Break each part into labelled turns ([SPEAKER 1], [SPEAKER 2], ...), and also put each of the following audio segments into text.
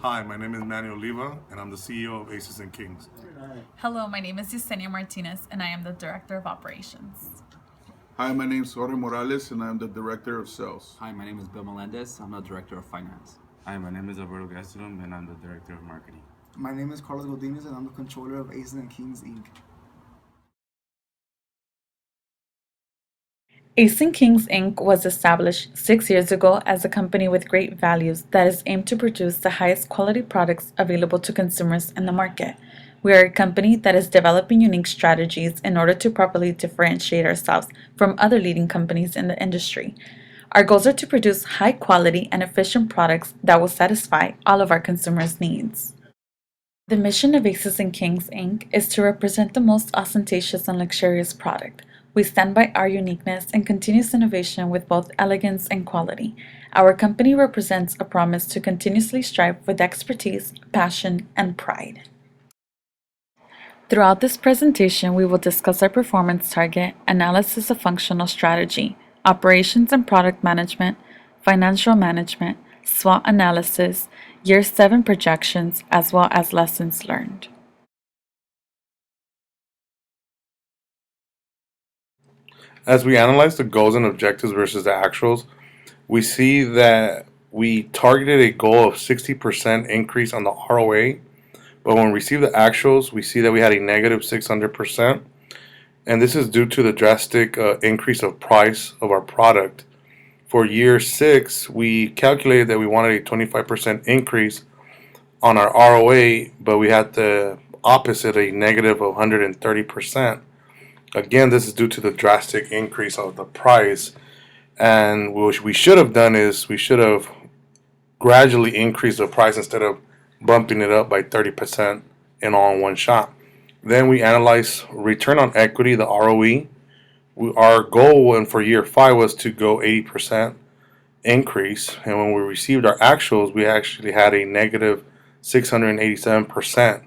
[SPEAKER 1] Hi, my name is Manuel Oliva, and I'm the CEO of Aces and Kings.
[SPEAKER 2] Hello, my name is Yesenia Martinez, and I am the Director of Operations.
[SPEAKER 3] Hi, my name is Jorge Morales, and I'm the Director of Sales.
[SPEAKER 4] Hi, my name is Bill Melendez. I'm the Director of Finance.
[SPEAKER 5] Hi, my name is Alberto Gastelum, and I'm the Director of Marketing.
[SPEAKER 6] My name is Godinez, and I'm the Controller of Aces and Kings Inc.
[SPEAKER 2] Ace and Kings Inc. was established 6 years ago as a company with great values that is aimed to produce the highest quality products available to consumers in the market. We are a company that is developing unique strategies in order to properly differentiate ourselves from other leading companies in the industry. Our goals are to produce high quality and efficient products that will satisfy all of our consumers' needs. The mission of Aces and Kings Inc. is to represent the most ostentatious and luxurious product. We stand by our uniqueness and continuous innovation with both elegance and quality. Our company represents a promise to continuously strive with expertise, passion, and pride. Throughout this presentation, we will discuss our performance target, analysis of functional strategy, operations and product management, financial management, SWOT analysis, Year 7 projections, as well as lessons learned.
[SPEAKER 1] As we analyze the goals and objectives versus the actuals, we see that we targeted a goal of 60% increase on the ROA, but when we receive the actuals, we see that we had a negative 600%, and this is due to the drastic increase of price of our product. For year 6, we calculated that we wanted a 25% increase on our ROA, but we had the opposite, a negative of 130%. Again, this is due to the drastic increase of the price, and what we should have done is we should have gradually increased the price instead of bumping it up by 30% in all in one shot. Then we analyze return on equity, the ROE. Our goal for year 5 was to go 80% increase, and when we received our actuals, we actually had a negative 687%.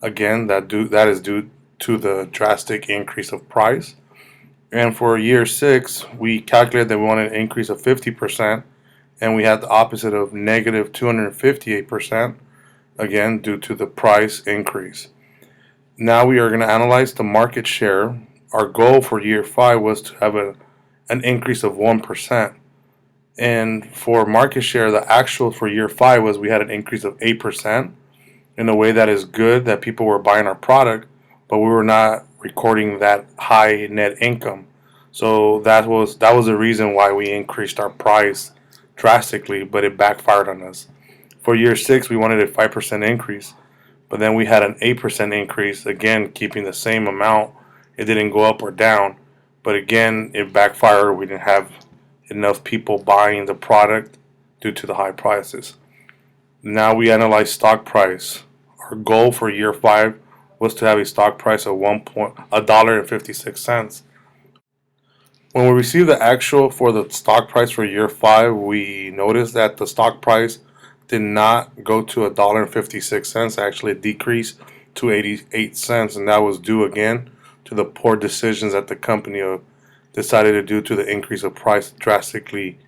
[SPEAKER 1] Again, that is due to the drastic increase of price. And for year 6, we calculated that we wanted an increase of 50%, and we had the opposite of negative 258%, again due to the price increase. Now we are going to analyze the market share. Our goal for year 5 was to have an increase of 1%. And for market share, the actual for year 5 was we had an increase of 8%. In a way that is good, that people were buying our product, but we were not recording that high net income. So that was the reason why we increased our price drastically, but it backfired on us. For year 6, we wanted a 5% increase, but then we had an 8% increase, again keeping the same amount. It didn't go up or down, but again it backfired. We didn't have enough people buying the product due to the high prices. Now we analyze stock price. Our goal for year 5 was to have a stock price of $1.56. When we received the actual for the stock price for year 5, we noticed that the stock price did not go to $1.56. Actually, it decreased to 88 cents, and that was due again to the poor decisions that the company decided to do to the increase of price drastically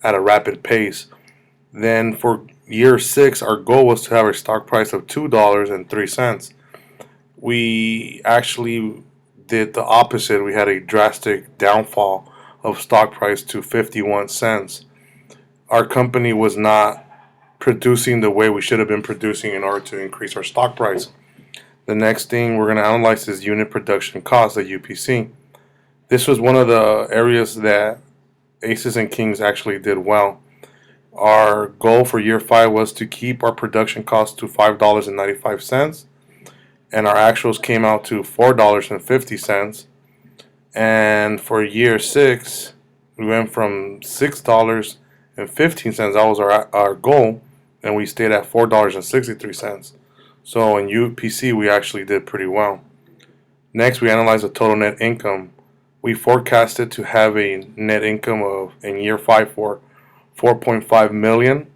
[SPEAKER 1] at a rapid pace. Then for year 6, our goal was to have a stock price of $2.03. We actually did the opposite. We had a drastic downfall of stock price to 51 cents. Our company was not producing the way we should have been producing in order to increase our stock price. The next thing we're going to analyze is unit production cost, the UPC. This was one of the areas that Aces and Kings actually did well. Our goal for year 5 was to keep our production cost to $5.95, and our actuals came out to $4.50. And for year 6, we went from $6.15. That was our goal, and we stayed at $4.63. So in UPC, we actually did pretty well. Next, we analyzed the total net income. We forecasted to have a net income of in year 5 for $4.5 million.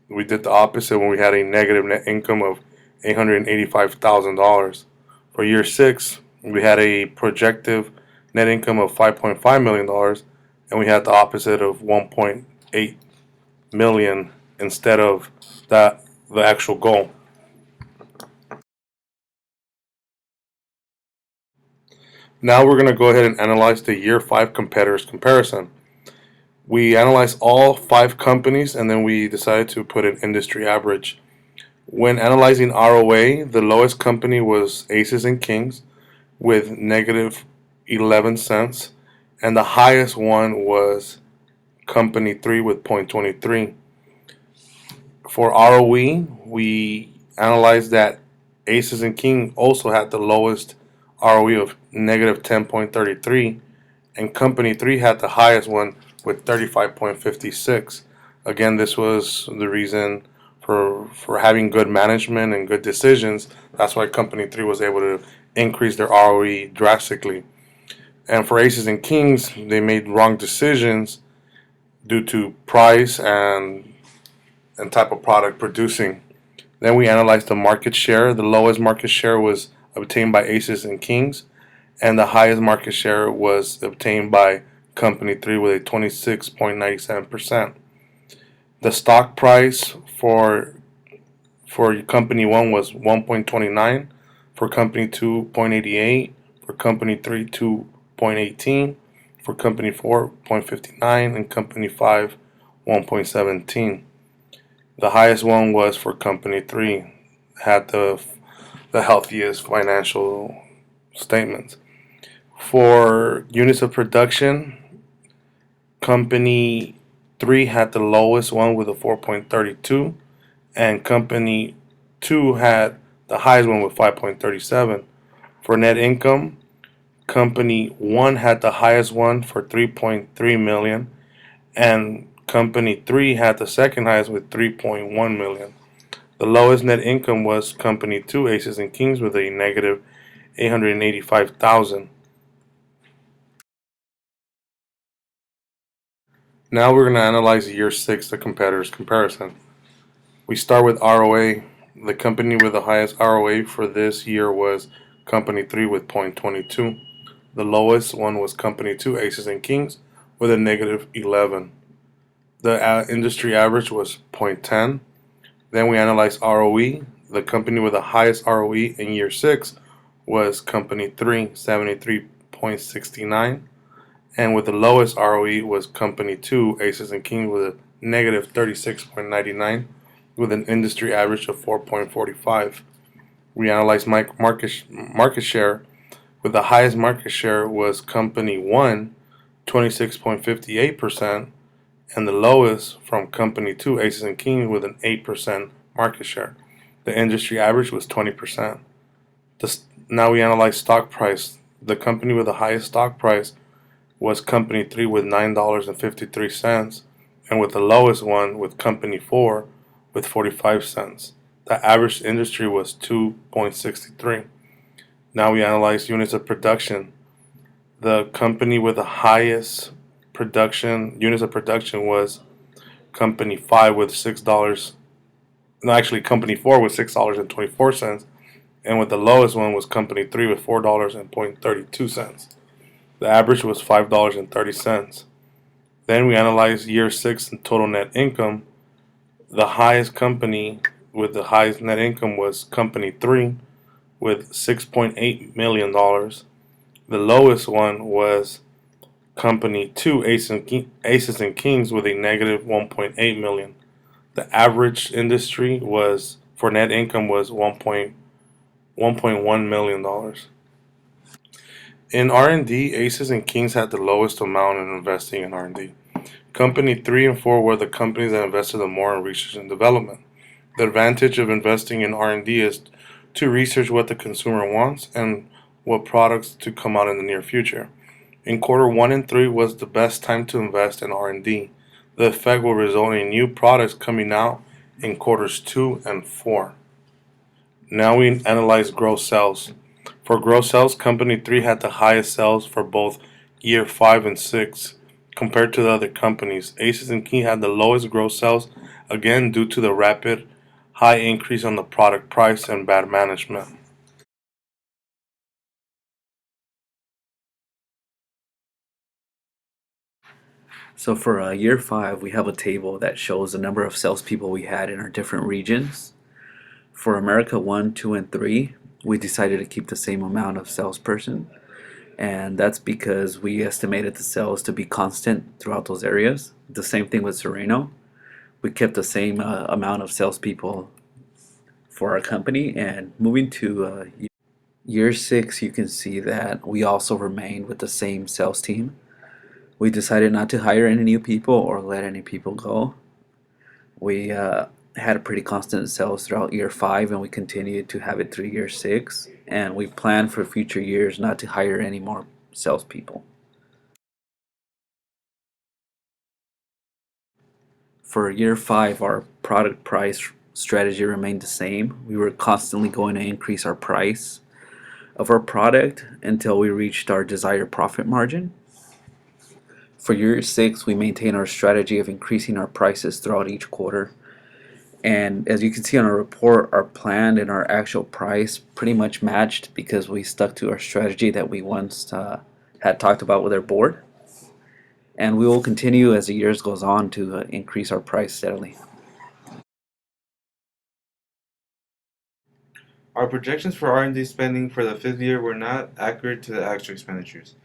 [SPEAKER 1] We did the opposite when we had a negative net income of $885,000. For year 6, we had a projected net income of $5.5 million, and we had the opposite of $1.8 million instead of that the actual goal. Now we're going to go ahead and analyze the year 5 competitors comparison. We analyzed all 5 companies and then we decided to put an industry average. When analyzing ROA, the lowest company was Aces and Kings with negative 11 cents, and the highest one was Company 3 with 0.23. For ROE, we analyzed that Aces and Kings also had the lowest ROE of negative 10.33, and Company 3 had the highest one with 35.56. Again, this was the reason for having good management and good decisions. That's why Company 3 was able to increase their ROE drastically. And for Aces and Kings, they made wrong decisions due to price and type of product producing. Then we analyzed the market share. The lowest market share was obtained by Aces and Kings, and the highest market share was obtained by Company 3 with a 26.97%. The stock price for Company 1 was 1.29, for Company 2 0.88, for Company 3 2.18, for Company 4 0.59, and Company 5 1.17. The highest one was for Company 3, had the healthiest financial statements. For units of production, Company 3 had the lowest one with a 4.32, and Company 2 had the highest one with 5.37. For net income, Company 1 had the highest one for 3.3 million, and Company 3 had the second highest with 3.1 million. The lowest net income was Company 2, Aces and Kings, with a negative 885,000. Now we're going to analyze year 6, the competitors comparison. We start with ROA. The company with the highest ROA for this year was Company 3 with 0.22. The lowest one was Company 2, Aces and Kings, with a negative 11. The industry average was 0.10. Then we analyzed ROE. The company with the highest ROE in year 6 was Company 3, 73.69. And with the lowest ROE was Company 2, Aces and Kings, with a negative 36.99, with an industry average of 4.45. We analyzed market share. With the highest market share was Company 1, 26.58%, and the lowest from Company 2, Aces and Kings, with an 8% market share. The industry average was 20%. Now we analyze stock price. The company with the highest stock price was Company 3 with $9.53, and with the lowest one with Company 4 with 45 cents. The average industry was 2.63. Now we analyze units of production. The company with the highest units of production was Company 5 with $6. No, actually Company 4 with $6.24, and with the lowest one was Company 3 with $4.32. The average was $5.30. Then we analyzed year 6 and total net income. The highest company with the highest net income was Company 3 with $6.8 million. The lowest one was Company 2, Aces and Kings, with a negative 1.8 million. The average industry was for net income was $1.1 million. In R&D, Aces and Kings had the lowest amount in investing in R&D. Company 3 and 4 were the companies that invested the more in research and development. The advantage of investing in R&D is to research what the consumer wants and what products to come out in the near future. In quarter 1 and 3 was the best time to invest in R&D. The effect will result in new products coming out in quarters 2 and 4. Now we analyze gross sales. For gross sales, Company 3 had the highest sales for both year 5 and 6 compared to the other companies. Aces and Kings had the lowest gross sales, again due to the rapid high increase on the product price and bad management.
[SPEAKER 4] So for year 5, we have a table that shows the number of salespeople we had in our different regions. For America 1, 2, and 3, we decided to keep the same amount of salesperson, and that's because we estimated the sales to be constant throughout those areas. The same thing with Sereno. We kept the same amount of salespeople for our company, and moving to year 6, you can see that we also remained with the same sales team. We decided not to hire any new people or let any people go. We had a pretty constant sales throughout year 5, and we continued to have it through year 6. And we plan for future years not to hire any more salespeople. For year 5, our product price strategy remained the same. We were constantly going to increase our price of our product until we reached our desired profit margin. For year 6, we maintain our strategy of increasing our prices throughout each quarter. And as you can see on our report, our plan and our actual price pretty much matched because we stuck to our strategy that we once had talked about with our board. And we will continue as the years goes on to increase our price steadily.
[SPEAKER 5] Our projections for R&D spending for the 5th year were not accurate to the actual expenditures.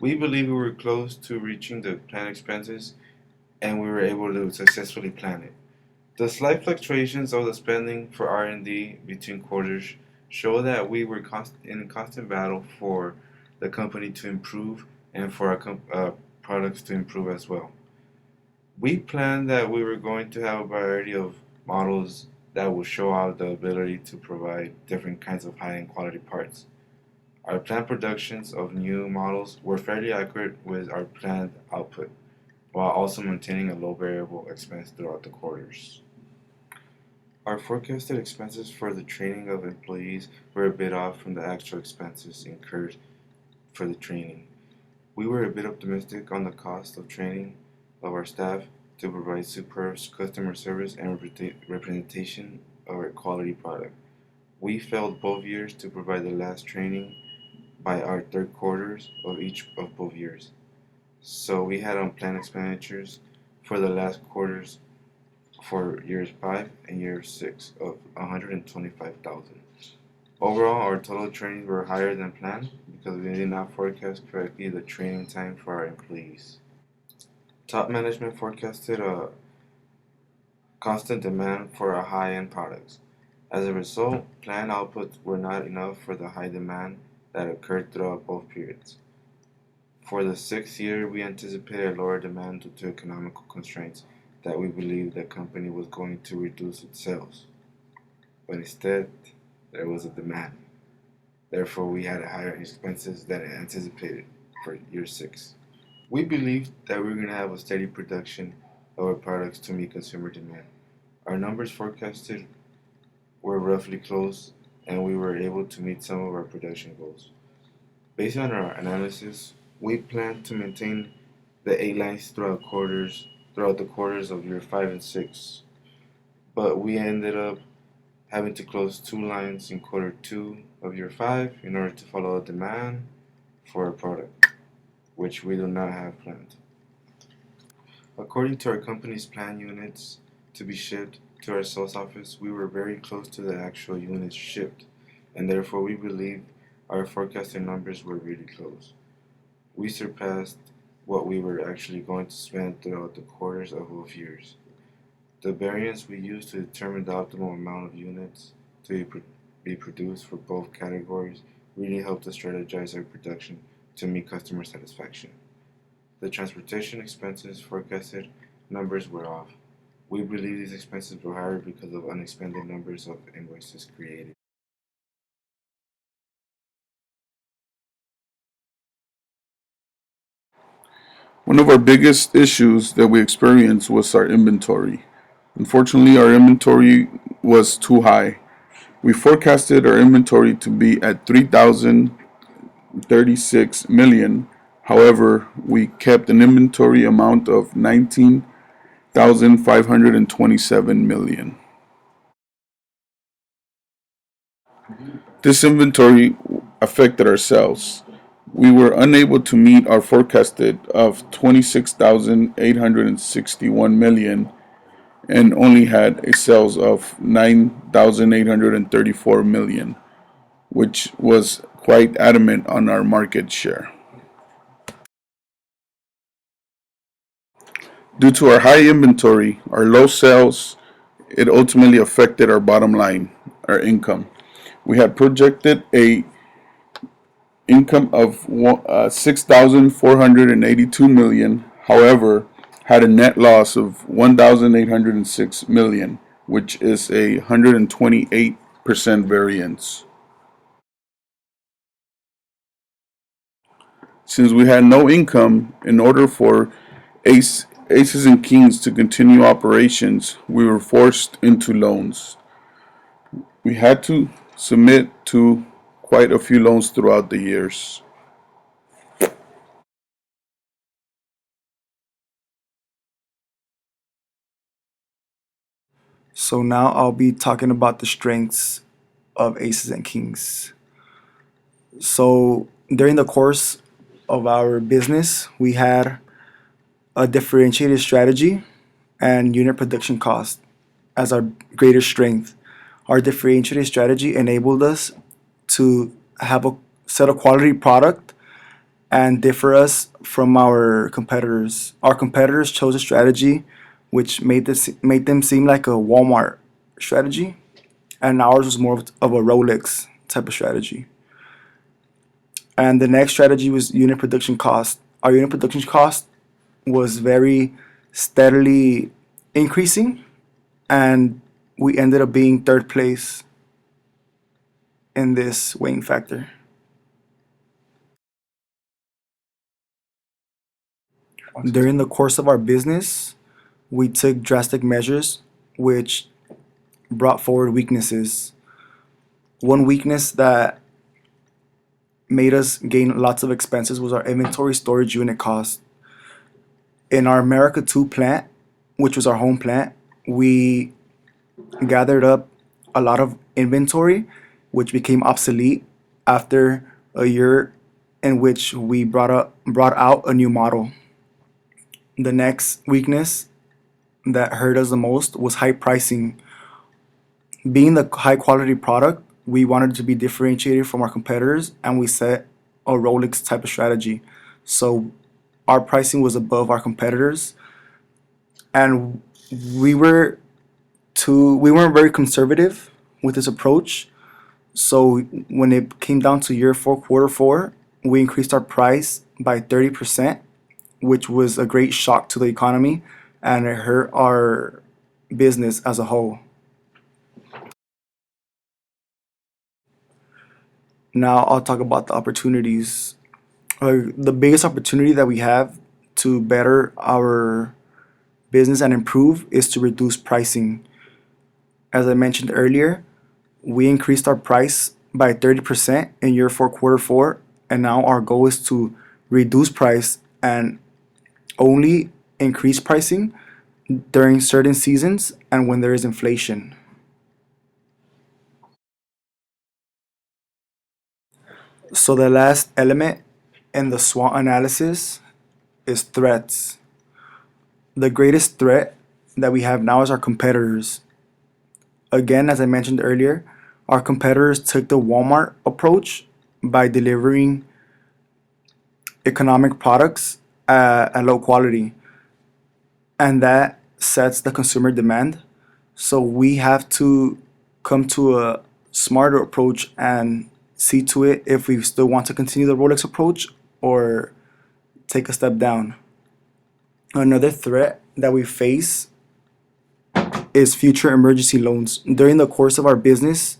[SPEAKER 5] We believe we were close to reaching the planned expenses, and we were able to successfully plan it. The slight fluctuations of the spending for R&D between quarters show that we were in constant battle for the company to improve and for our products to improve as well. We planned that we were going to have a variety of models that will show out the ability to provide different kinds of high-end quality parts. Our planned productions of new models were fairly accurate with our planned output, while also maintaining a low variable expense throughout the quarters. Our forecasted expenses for the training of employees were a bit off from the actual expenses incurred for the training. We were a bit optimistic on the cost of training of our staff to provide superb customer service and representation of our quality product. We failed both years to provide the last training by our 3rd quarters of each of both years. So we had unplanned expenditures for the last quarters for years 5 and year 6 of $125,000. Overall, our total trainings were higher than planned because we did not forecast correctly the training time for our employees. Top management forecasted a constant demand for our high-end products. As a result, planned outputs were not enough for the high demand that occurred throughout both periods. For the 6th year, we anticipated lower demand due to economical constraints that we believed the company was going to reduce its sales. But instead, there was a demand. Therefore, we had higher expenses than anticipated for year 6. We believed that we were going to have a steady production of our products to meet consumer demand. Our numbers forecasted were roughly close, and we were able to meet some of our production goals. Based on our analysis, we planned to maintain the 8 lines throughout the quarters of year 5 and 6, but we ended up having to close 2 lines in quarter 2 of year 5 in order to follow the demand for our product, which we do not have planned. According to our company's planned units to be shipped to our sales office, we were very close to the actual units shipped, and therefore we believe our forecasted numbers were really close. We surpassed what we were actually going to spend throughout the quarters of both years. The variance we used to determine the optimal amount of units to be produced for both categories really helped us strategize our production to meet customer satisfaction. The transportation expenses forecasted numbers were off. We believe these expenses were higher because of unexpended numbers of invoices created.
[SPEAKER 3] One of our biggest issues that we experienced was our inventory. Unfortunately, our inventory was too high. We forecasted our inventory to be at 3,036 million. However, we kept an inventory amount of 19,527 million. This inventory affected our sales. We were unable to meet our forecasted of 26,861 million and only had a sales of 9,834 million, which was quite adamant on our market share. Due to our high inventory, our low sales, it ultimately affected our bottom line, our income. We had projected a income of 6,482 million. However, had a net loss of 1,806 million, which is a 128% variance. Since we had no income, in order for Aces and Kings to continue operations, we were forced into loans. We had to submit to quite a few loans throughout the years.
[SPEAKER 6] So now I'll be talking about the strengths of Aces and Kings. So during the course of our business, we had a differentiated strategy and unit production cost as our greatest strength. Our differentiated strategy enabled us to have a set of quality product and differ us from our competitors. Our competitors chose a strategy which made them seem like a Walmart strategy, and ours was more of a Rolex type of strategy. And the next strategy was unit production cost. Our unit production cost was very steadily increasing, and we ended up being third place in this weighing factor. During the course of our business, we took drastic measures which brought forward weaknesses. One weakness that made us gain lots of expenses was our inventory storage unit cost. In our America 2 plant, which was our home plant, we gathered up a lot of inventory, which became obsolete after a year in which we brought out a new model. The next weakness that hurt us the most was high pricing. Being the high quality product, we wanted to be differentiated from our competitors, and we set a Rolex type of strategy. So our pricing was above our competitors, and we were we weren't very conservative with this approach. So when it came down to year 4, quarter 4, we increased our price by 30%, which was a great shock to the economy, and it hurt our business as a whole. Now I'll talk about the opportunities. The biggest opportunity that we have to better our business and improve is to reduce pricing. As I mentioned earlier, we increased our price by 30% in year 4, quarter 4, and now our goal is to reduce price and only increase pricing during certain seasons and when there is inflation. So the last element in the SWOT analysis is threats. The greatest threat that we have now is our competitors. Again, as I mentioned earlier, our competitors took the Walmart approach by delivering economic products at low quality, and that sets the consumer demand. So we have to come to a smarter approach and see to it if we still want to continue the Rolex approach or take a step down. Another threat that we face is future emergency loans. During the course of our business,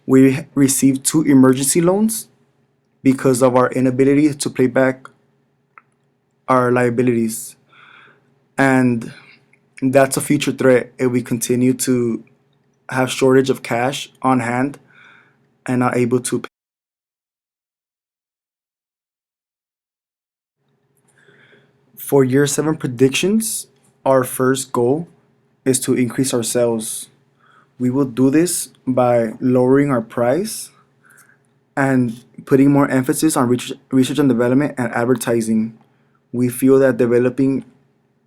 [SPEAKER 6] we received 2 emergency loans because of our inability to pay back our liabilities. And that's a future threat if we continue to have shortage of cash on hand and not able to pay. For year 7 predictions, our first goal is to increase our sales. We will do this by lowering our price and putting more emphasis on research and development and advertising. We feel that developing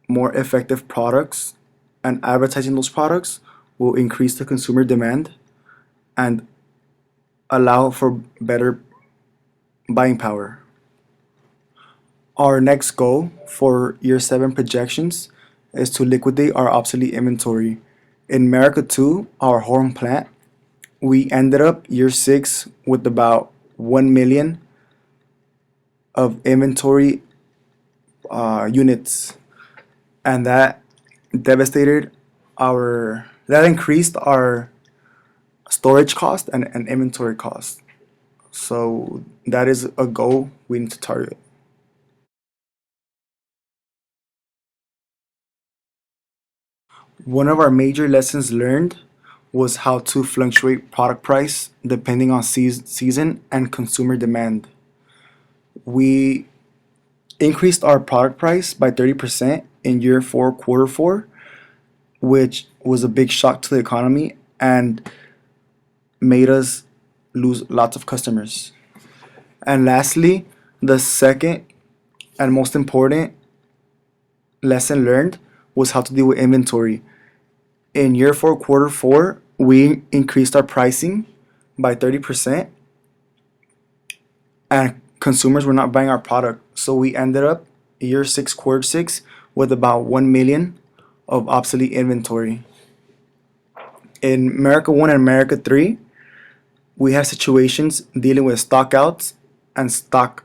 [SPEAKER 6] more effective products and advertising those products will increase the consumer demand and allow for better buying power. Our next goal for year 7 projections is to liquidate our obsolete inventory. In America 2, our home plant, we ended up year 6 with about 1 million of inventory units, and that increased our storage cost and inventory cost. So that is a goal we need to target. One of our major lessons learned was how to fluctuate product price depending on season and consumer demand. We increased our product price by 30% in year 4, quarter 4, which was a big shock to the economy and made us lose lots of customers. And lastly, the second and most important lesson learned was how to deal with inventory. In year 4, quarter 4, we increased our pricing by 30% and consumers were not buying our product. So we ended up year 6, quarter 6 with about 1 million of obsolete inventory. In America 1 and America 3, we have situations dealing with stockouts and stock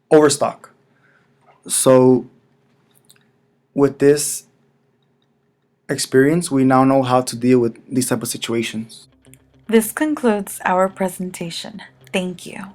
[SPEAKER 6] overstock. So with this experience, we now know how to deal with these type of situations.
[SPEAKER 2] This concludes our presentation. Thank you.